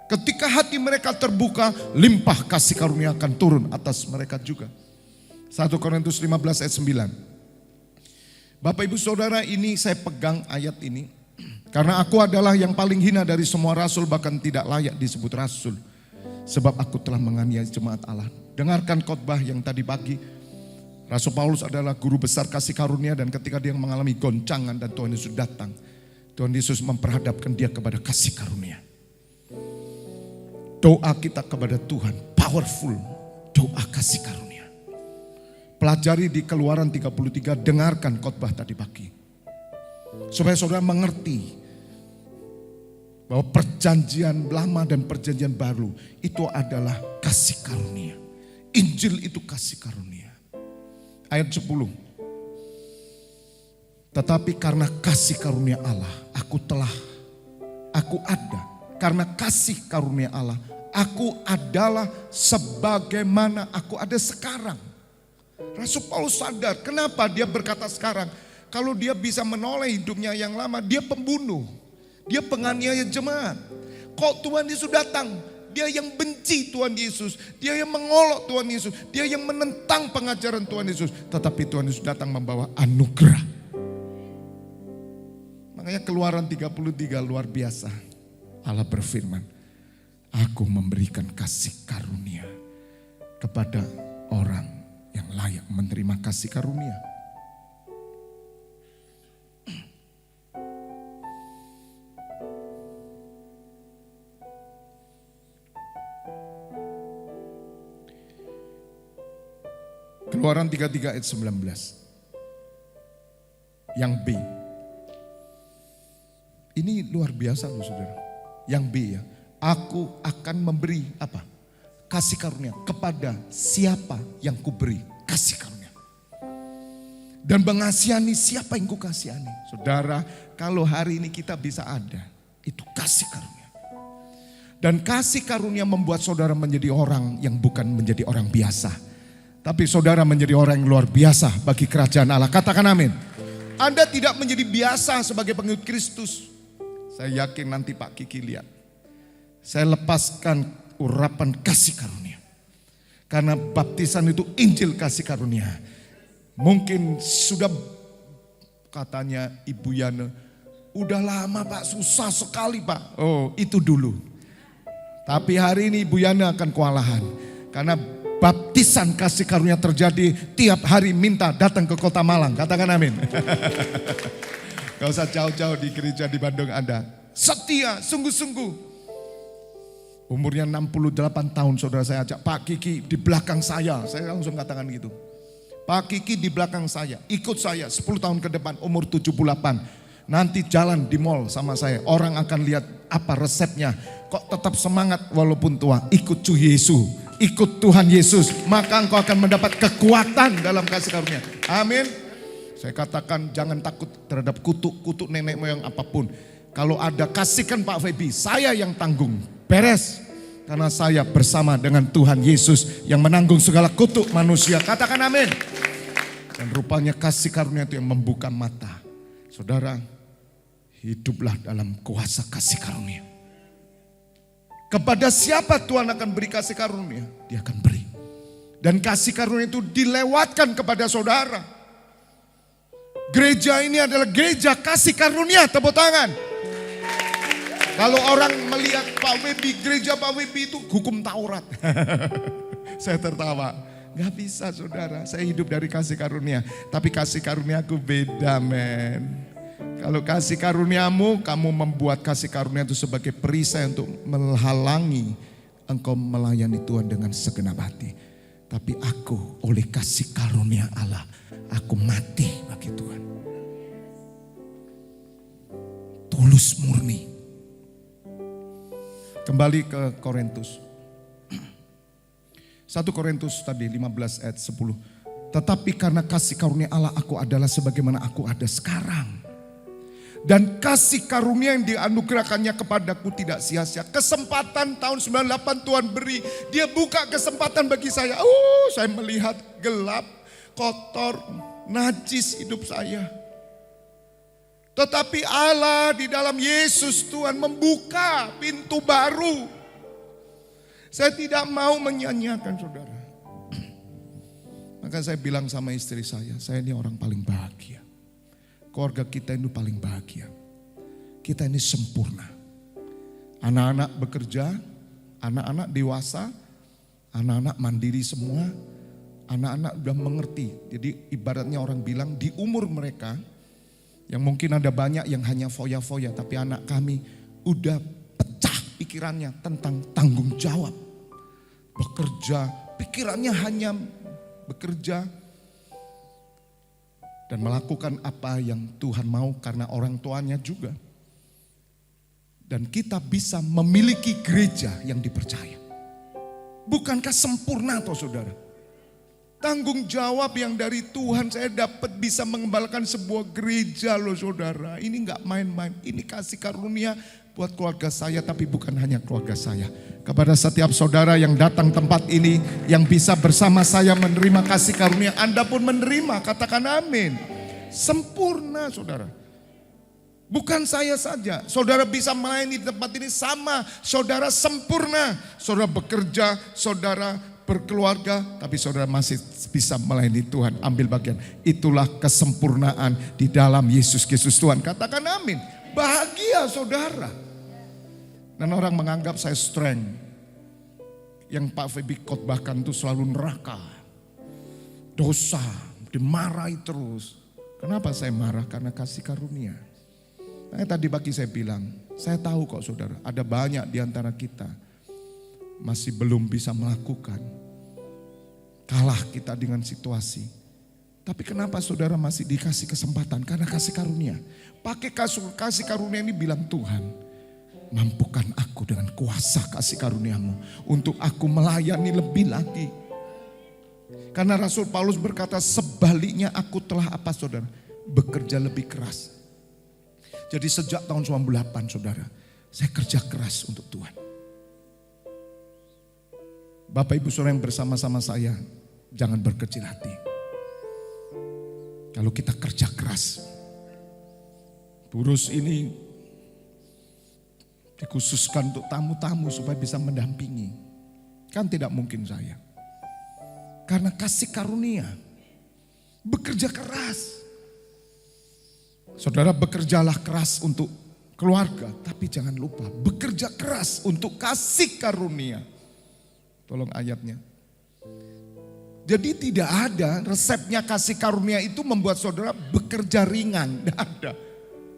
Ketika hati mereka terbuka, limpah kasih karunia akan turun atas mereka juga. 1 Korintus 15 ayat 9. Bapak Ibu Saudara, ini saya pegang ayat ini karena aku adalah yang paling hina dari semua rasul, bahkan tidak layak disebut rasul, sebab aku telah menganiaya jemaat Allah. Dengarkan khotbah yang tadi pagi. Rasul Paulus adalah guru besar kasih karunia, dan ketika dia mengalami goncangan dan Tuhan Yesus datang, Tuhan Yesus memperhadapkan dia kepada kasih karunia. Doa kita kepada Tuhan powerful, doa kasih karunia. Pelajari di Keluaran 33, dengarkan khotbah tadi pagi. Supaya saudara mengerti bahwa perjanjian lama dan perjanjian baru itu adalah kasih karunia. Injil itu kasih karunia. Ayat 10. Tetapi karena kasih karunia Allah, aku ada. Karena kasih karunia Allah, aku adalah sebagaimana aku ada sekarang. Rasul Paulus sadar, kenapa dia berkata sekarang? Kalau dia bisa menoleh hidupnya yang lama, dia pembunuh. Dia penganiaya jemaat. Kok Tuhan Yesus datang? Dia yang benci Tuhan Yesus. Dia yang mengolok Tuhan Yesus. Dia yang menentang pengajaran Tuhan Yesus. Tetapi Tuhan Yesus datang membawa anugerah. Makanya Keluaran 33 luar biasa. Allah berfirman, aku memberikan kasih karunia kepada orang yang layak menerima kasih karunia. Keluaran 33 ayat 19. Yang B. Ini luar biasa loh saudara. Yang B ya. Aku akan memberi apa? Kasih karunia kepada siapa yang kuberi kasih karunia. Dan mengasihani siapa yang kukasihani. Saudara, kalau hari ini kita bisa ada, itu kasih karunia. Dan kasih karunia membuat saudara menjadi orang yang bukan menjadi orang biasa. Tapi saudara menjadi orang yang luar biasa bagi kerajaan Allah. Katakan amin. Anda tidak menjadi biasa sebagai pengikut Kristus. Saya yakin nanti Pak Kiki lihat. Saya lepaskan urapan kasih karunia. Karena baptisan itu Injil kasih karunia. Mungkin sudah katanya Ibu Yana, udah lama Pak, susah sekali Pak. Oh itu dulu. Tapi hari ini Ibu Yana akan kewalahan. Karena baptisan kasih karunia terjadi tiap hari, minta datang ke Kota Malang. Katakan amin. Gak usah jauh-jauh di gereja di Bandung Anda. Setia, sungguh-sungguh. Umurnya 68 tahun saudara saya ajak, Pak Kiki di belakang saya langsung katakan gitu. Pak Kiki di belakang saya, ikut saya 10 tahun ke depan, umur 78. Nanti jalan di mall sama saya, orang akan lihat apa resepnya. Kok tetap semangat walaupun tua, ikut Yesus, ikut Tuhan Yesus. Maka engkau akan mendapat kekuatan dalam kasih karunia. Amin. Saya katakan jangan takut terhadap kutuk nenek moyang apapun. Kalau ada kasihkan Pak Febi, saya yang tanggung. Beres. Karena saya bersama dengan Tuhan Yesus yang menanggung segala kutuk manusia. Katakan amin. Dan rupanya kasih karunia itu yang membuka mata. Saudara, hiduplah dalam kuasa kasih karunia. Kepada siapa Tuhan akan beri kasih karunia? Dia akan beri. Dan kasih karunia itu dilewatkan kepada saudara. Gereja ini adalah gereja kasih karunia, tepuk tangan. Kalau orang melihat Pak Webi, gereja Pak Webi itu hukum Taurat. Saya tertawa. Gak bisa saudara, saya hidup dari kasih karunia. Tapi kasih karuniaku beda men. Kalau kasih karuniamu, kamu membuat kasih karunia itu sebagai perisai untuk menghalangi engkau melayani Tuhan dengan segenap hati. Tapi aku oleh kasih karunia Allah, aku mati bagi Tuhan. Tulus murni. Kembali ke Korintus. 1 Korintus tadi 15 ayat 10. Tetapi karena kasih karunia Allah aku adalah sebagaimana aku ada sekarang. Dan kasih karunia yang dianugerahkannya kepadaku tidak sia-sia. Kesempatan tahun 98 Tuhan beri. Dia buka kesempatan bagi saya. Saya melihat gelap, kotor, najis hidup saya. Tetapi Allah di dalam Yesus Tuhan membuka pintu baru. Saya tidak mau menyanyiakan saudara. Maka saya bilang sama istri saya ini orang paling bahagia. Keluarga kita itu paling bahagia. Kita ini sempurna. Anak-anak bekerja, anak-anak dewasa, anak-anak mandiri semua. Anak-anak udah mengerti. Jadi ibaratnya orang bilang di umur mereka, yang mungkin ada banyak yang hanya foya-foya, tapi anak kami udah pecah pikirannya tentang tanggung jawab. Bekerja, pikirannya hanya bekerja dan melakukan apa yang Tuhan mau karena orang tuanya juga. Dan kita bisa memiliki gereja yang dipercaya. Bukankah sempurna toh saudara? Tanggung jawab yang dari Tuhan saya dapat bisa mengembalakan sebuah gereja loh saudara. Ini gak main-main, ini kasih karunia buat keluarga saya tapi bukan hanya keluarga saya. Kepada setiap saudara yang datang tempat ini yang bisa bersama saya menerima kasih karunia, Anda pun menerima, katakan amin. Sempurna saudara. Bukan saya saja, saudara bisa melayani di tempat ini sama, saudara sempurna. Saudara bekerja, saudara berkeluarga, tapi saudara masih bisa melayani Tuhan, ambil bagian. Itulah kesempurnaan di dalam Yesus Kristus Tuhan. Katakan amin. Bahagia saudara. Dan orang menganggap saya strength. Yang Pak Febi khotbahkan itu selalu neraka. Dosa, dimarahi terus. Kenapa saya marah? Karena kasih karunia. Nah, tadi pagi saya bilang, saya tahu kok saudara, ada banyak di antara kita masih belum bisa melakukan. Kalah kita dengan situasi. Tapi kenapa saudara masih dikasih kesempatan? Karena kasih karunia. Pakai kasih karunia ini bilang Tuhan, mampukan aku dengan kuasa kasih karuniamu untuk aku melayani lebih lagi. Karena Rasul Paulus berkata sebaliknya aku telah apa saudara? Bekerja lebih keras. Jadi sejak tahun 98 saudara, saya kerja keras untuk Tuhan. Bapak Ibu saudara yang bersama-sama saya, jangan berkecil hati. Kalau kita kerja keras, Burus ini dikhususkan untuk tamu-tamu supaya bisa mendampingi. Kan tidak mungkin saya. Karena kasih karunia, bekerja keras. Saudara bekerjalah keras untuk keluarga, tapi jangan lupa bekerja keras untuk kasih karunia. Tolong ayatnya. Jadi tidak ada resepnya kasih karunia itu membuat saudara bekerja ringan. Tidak ada.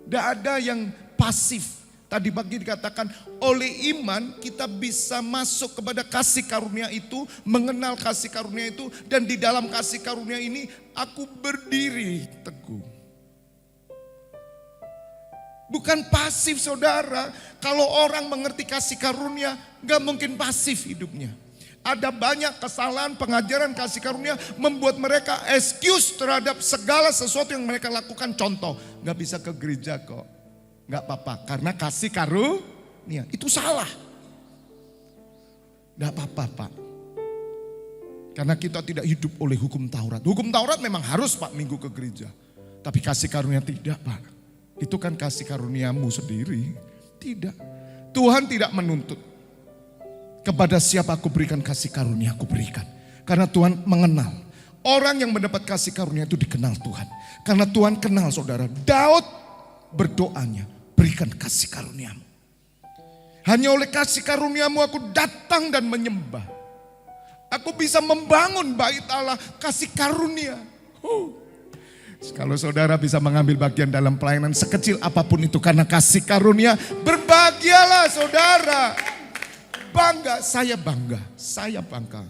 Tidak ada yang pasif. Tadi pagi dikatakan oleh iman kita bisa masuk kepada kasih karunia itu. Mengenal kasih karunia itu. Dan di dalam kasih karunia ini aku berdiri teguh. Bukan pasif saudara. Kalau orang mengerti kasih karunia gak mungkin pasif hidupnya. Ada banyak kesalahan pengajaran kasih karunia membuat mereka excuse terhadap segala sesuatu yang mereka lakukan. Contoh, gak bisa ke gereja kok. Gak apa-apa, karena kasih karunia. Itu salah. Gak apa-apa Pak. Karena kita tidak hidup oleh hukum Taurat. Hukum Taurat memang harus Pak minggu ke gereja. Tapi kasih karunia tidak Pak. Itu kan kasih karuniamu sendiri. Tidak. Tuhan tidak menuntut. Kepada siapa aku berikan kasih karunia aku berikan. Karena Tuhan mengenal. Orang yang mendapat kasih karunia itu dikenal Tuhan. Karena Tuhan kenal saudara. Daud berdoanya, berikan kasih karuniamu. Hanya oleh kasih karuniamu aku datang dan menyembah. Aku bisa membangun bait Allah, kasih karunia. Kalau saudara bisa mengambil bagian dalam pelayanan sekecil apapun itu karena kasih karunia, berbahagialah saudara. Bangga, saya bangga, saya bangga.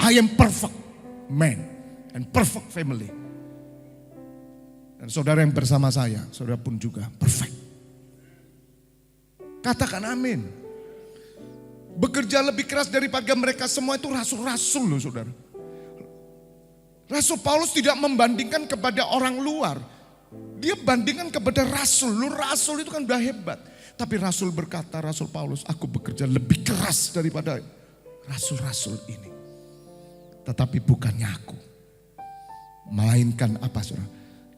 I am perfect man and perfect family. Dan saudara yang bersama saya, saudara pun juga perfect. Katakan amin. Bekerja lebih keras daripada mereka semua itu rasul-rasul loh saudara. Rasul Paulus tidak membandingkan kepada orang luar. Dia bandingkan kepada rasul. Lu rasul itu kan udah hebat. Tapi rasul berkata, Rasul Paulus, aku bekerja lebih keras daripada rasul-rasul ini. Tetapi bukannya aku. Melainkan apa saudara?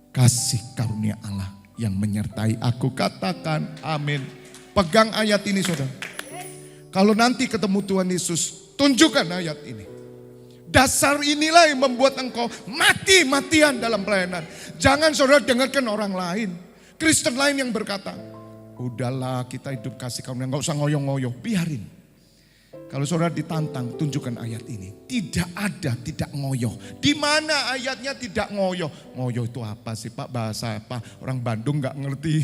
Kasih karunia Allah yang menyertai aku. Katakan amin. Pegang ayat ini saudara. Kalau nanti ketemu Tuhan Yesus, tunjukkan ayat ini. Dasar inilah yang membuat engkau mati-matian dalam pelayanan. Jangan saudara dengarkan orang lain. Kristen lain yang berkata, udahlah kita hidup kasih karunia, gak usah ngoyo-ngoyo, biarin. Kalau saudara ditantang, tunjukkan ayat ini. Tidak ada tidak ngoyo. Di mana ayatnya tidak ngoyo? Ngoyo itu apa sih Pak? Bahasa apa? Orang Bandung gak ngerti.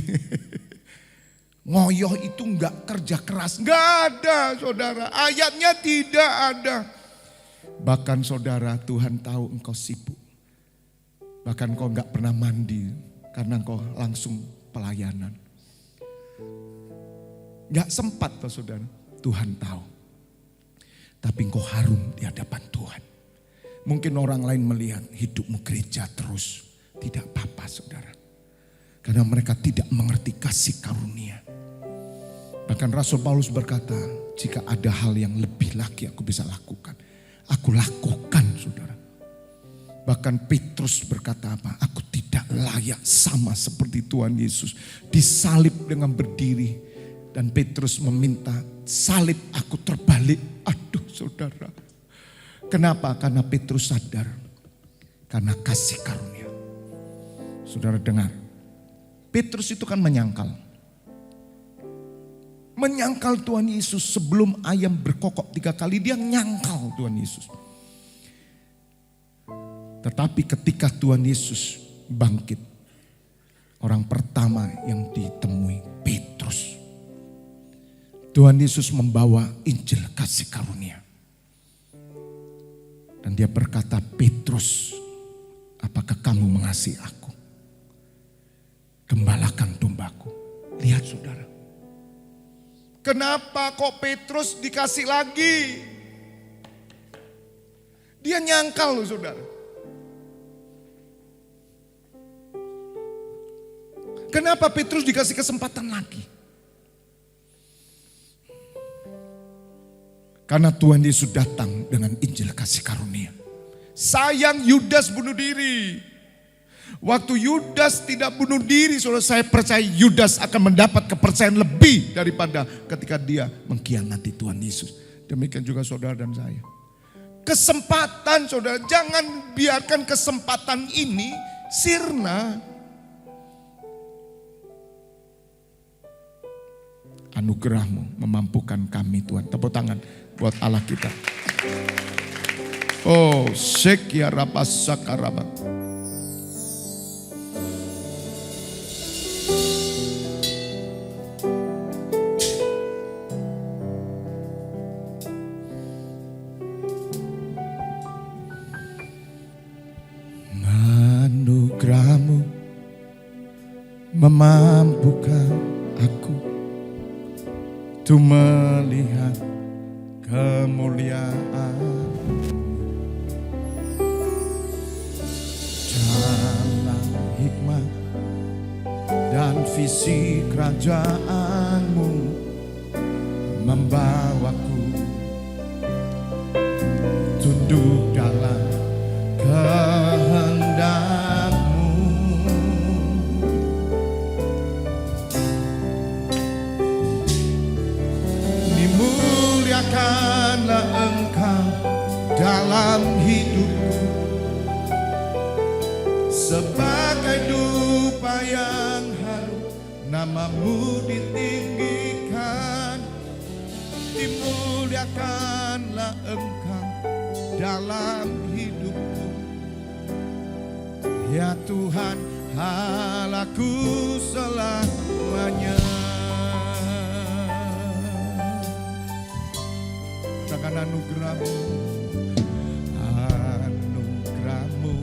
Ngoyo itu gak kerja keras. Gak ada saudara. Ayatnya tidak ada. Bahkan saudara, Tuhan tahu engkau sibuk. Bahkan engkau gak pernah mandi. Karena engkau langsung pelayanan. Gak sempat saudara. Tuhan tahu. Tapi engkau harum di hadapan Tuhan. Mungkin orang lain melihat hidupmu gereja terus. Tidak apa-apa saudara. Karena mereka tidak mengerti kasih karunia. Bahkan Rasul Paulus berkata, jika ada hal yang lebih lagi aku bisa lakukan. Aku lakukan saudara. Bahkan Petrus berkata apa? Aku tidak layak sama seperti Tuhan Yesus. Disalib dengan berdiri. Dan Petrus meminta salib aku terbalik. Aduh saudara. Kenapa? Karena Petrus sadar. Karena kasih karunia. Saudara dengar. Petrus itu kan menyangkal. Menyangkal Tuhan Yesus sebelum ayam berkokok 3 kali. Dia nyangkal Tuhan Yesus. Tetapi ketika Tuhan Yesus bangkit. Orang pertama yang ditemui Petrus. Tuhan Yesus membawa Injil kasih karunia. Dan dia berkata, Petrus, apakah kamu mengasihi aku? Gembalakan dombaku. Lihat saudara. Kenapa kok Petrus dikasih lagi? Dia nyangkal loh saudara. Kenapa Petrus dikasih kesempatan lagi? Karena Tuhan Yesus datang dengan Injil kasih karunia. Sayang Yudas bunuh diri. Waktu Yudas tidak bunuh diri, saudara, saya percaya Yudas akan mendapat kepercayaan lebih daripada ketika dia mengkhianati Tuhan Yesus. Demikian juga saudara dan saya. Kesempatan saudara, jangan biarkan kesempatan ini sirna. Anugerahmu memampukan kami Tuhan. Tepuk tangan buat Allah kita. Oh, Shekia Rapasakaraba. Anugerahmu memampukan aku untuk melihat kemuliaan jalan hikmat dan visi kerajaanmu membawaku tunduk dalam kehendakmu. Dimuliakanlah Engkau dalam hidupku sebagai dupa yang harum, namamu ditinggikan. Dimuliakanlah Engkau dalam hidupku. Ya Tuhan, Allahku selamanya. Katakan anugerah-Mu, anugerah-Mu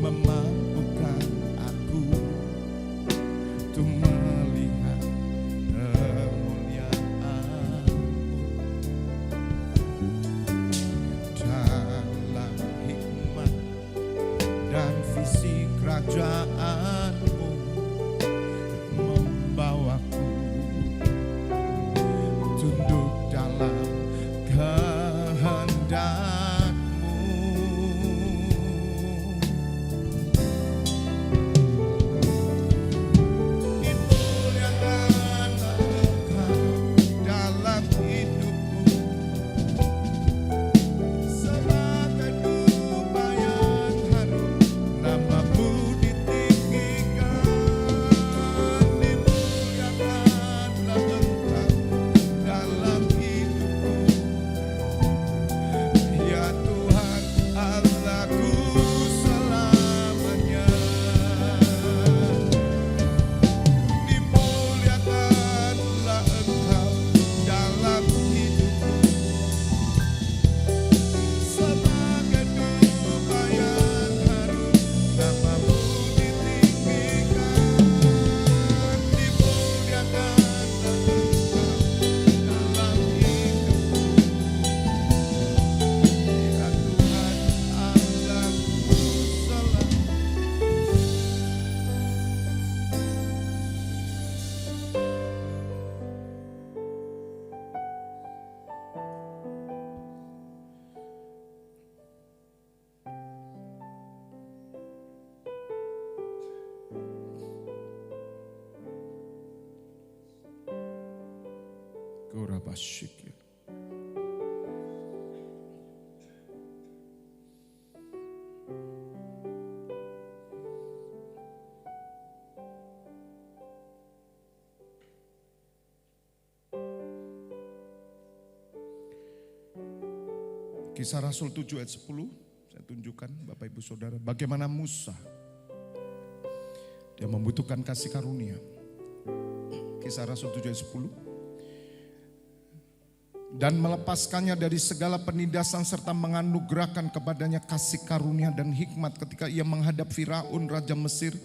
memampukan aku untuk melihat kemuliaan-Mu dalam hikmat dan visi kerajaan-Mu, membawaku tunduk dalam kehendak-Mu. Dimuliakanlah Engkau dalam hidupku, sebagai dupa yang harum, nama-Mu ditinggikan. Dimuliakanlah Engkau dalam hidupku, ya Tuhan Allahku selamanya. Dimuliakanlah Engkau dalam hidupku, sebagai dupa yang harum, nama-Mu ditinggikan. Dimuliakanlah Engkau dalam hidupku, ya Tuhan Allahku selamanya. Gorabasyik. Kisah Rasul 7 ayat 10, saya tunjukkan Bapak Ibu Saudara bagaimana Musa dia membutuhkan kasih karunia. Kisah Rasul 7 ayat 10. Dan melepaskannya dari segala penindasan serta menganugerahkan kepadanya kasih karunia dan hikmat ketika ia menghadap Firaun Raja Mesir.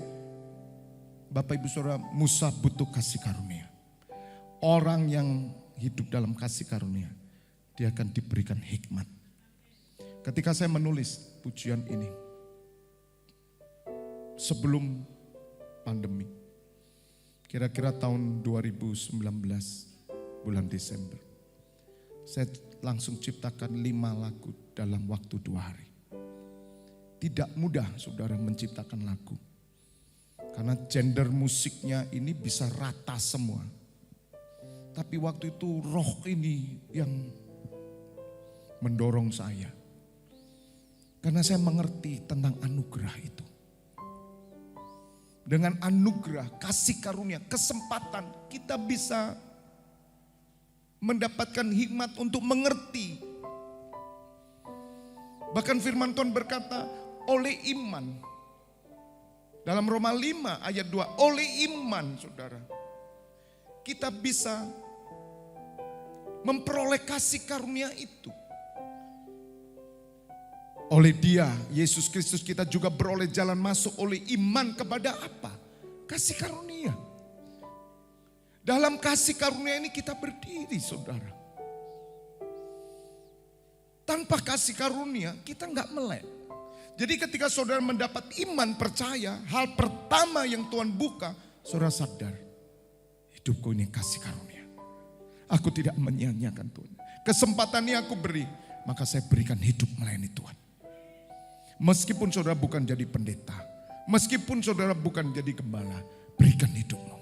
Bapak Ibu Saudara, Musa butuh kasih karunia. Orang yang hidup dalam kasih karunia, dia akan diberikan hikmat. Ketika saya menulis pujian ini, sebelum pandemi, kira-kira tahun 2019 bulan Desember, saya langsung ciptakan 5 lagu dalam waktu 2 hari. Tidak mudah saudara menciptakan lagu. Karena gender musiknya ini bisa rata semua. Tapi waktu itu roh ini yang mendorong saya. Karena saya mengerti tentang anugerah itu. Dengan anugerah, kasih karunia, kesempatan kita bisa mendapatkan hikmat untuk mengerti. Bahkan firman Tuhan berkata, oleh iman. Dalam Roma 5 ayat 2, oleh iman saudara, kita bisa memperoleh kasih karunia itu. Oleh Dia, Yesus Kristus, kita juga beroleh jalan masuk oleh iman kepada apa? Kasih karunia. Dalam kasih karunia ini kita berdiri saudara. Tanpa kasih karunia kita nggak melek. Jadi ketika saudara mendapat iman percaya, hal pertama yang Tuhan buka, saudara sadar, hidupku ini kasih karunia. Aku tidak menyia-nyiakan Tuhan. Kesempatan ini aku beri, maka saya berikan hidup melayani Tuhan. Meskipun saudara bukan jadi pendeta, meskipun saudara bukan jadi gembala, berikan hidupmu.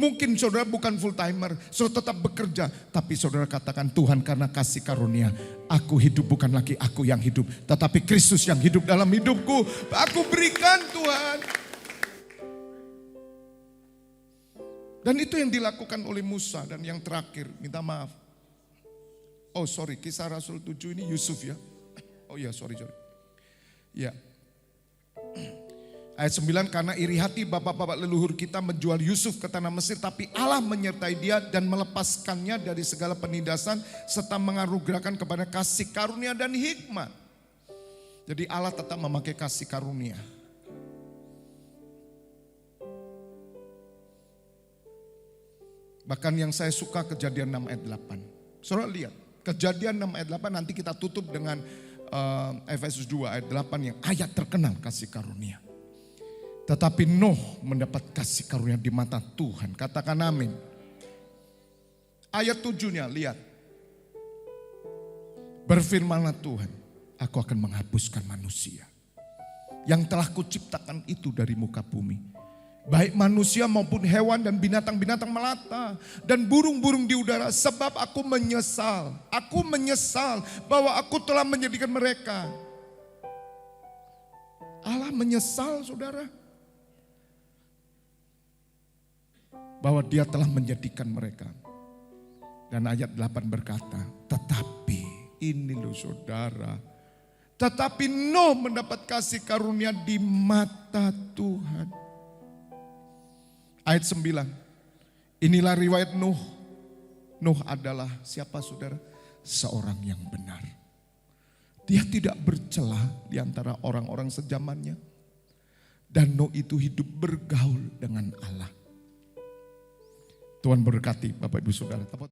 Mungkin saudara bukan full timer, saudara tetap bekerja, tapi saudara katakan, Tuhan karena kasih karunia, aku hidup bukan lagi aku yang hidup, tetapi Kristus yang hidup dalam hidupku. Aku berikan Tuhan. Dan itu yang dilakukan oleh Musa. Dan yang terakhir, minta maaf. Oh sorry, Kisah Rasul 7 ini Yusuf ya. Oh iya sorry. Ya. Ayat 9, karena iri hati bapak-bapak leluhur kita menjual Yusuf ke tanah Mesir, tapi Allah menyertai dia dan melepaskannya dari segala penindasan serta menganugerahkan kepada kasih karunia dan hikmat. Jadi Allah tetap memakai kasih karunia. Bahkan yang saya suka Kejadian 6 ayat 8. Saudara lihat, Kejadian 6 ayat 8 nanti kita tutup dengan Efesus 2 ayat 8 yang ayat terkenal kasih karunia. Tetapi Nuh mendapat kasih karunia di mata Tuhan. Katakan amin. Ayat 7-nya lihat. Berfirmanlah Tuhan, aku akan menghapuskan manusia yang telah kuciptakan itu dari muka bumi. Baik manusia maupun hewan dan binatang-binatang melata dan burung-burung di udara. Sebab aku menyesal bahwa aku telah menjadikan mereka. Allah menyesal saudara. Bahwa dia telah menjadikan mereka. Dan ayat 8 berkata, tetapi ini loh saudara. Tetapi Nuh mendapat kasih karunia di mata Tuhan. Ayat 9. Inilah riwayat Nuh. Nuh adalah siapa saudara? Seorang yang benar. Dia tidak bercela di antara orang-orang sejamannya. Dan Nuh itu hidup bergaul dengan Allah. Tuhan berkati Bapak Ibu Saudara.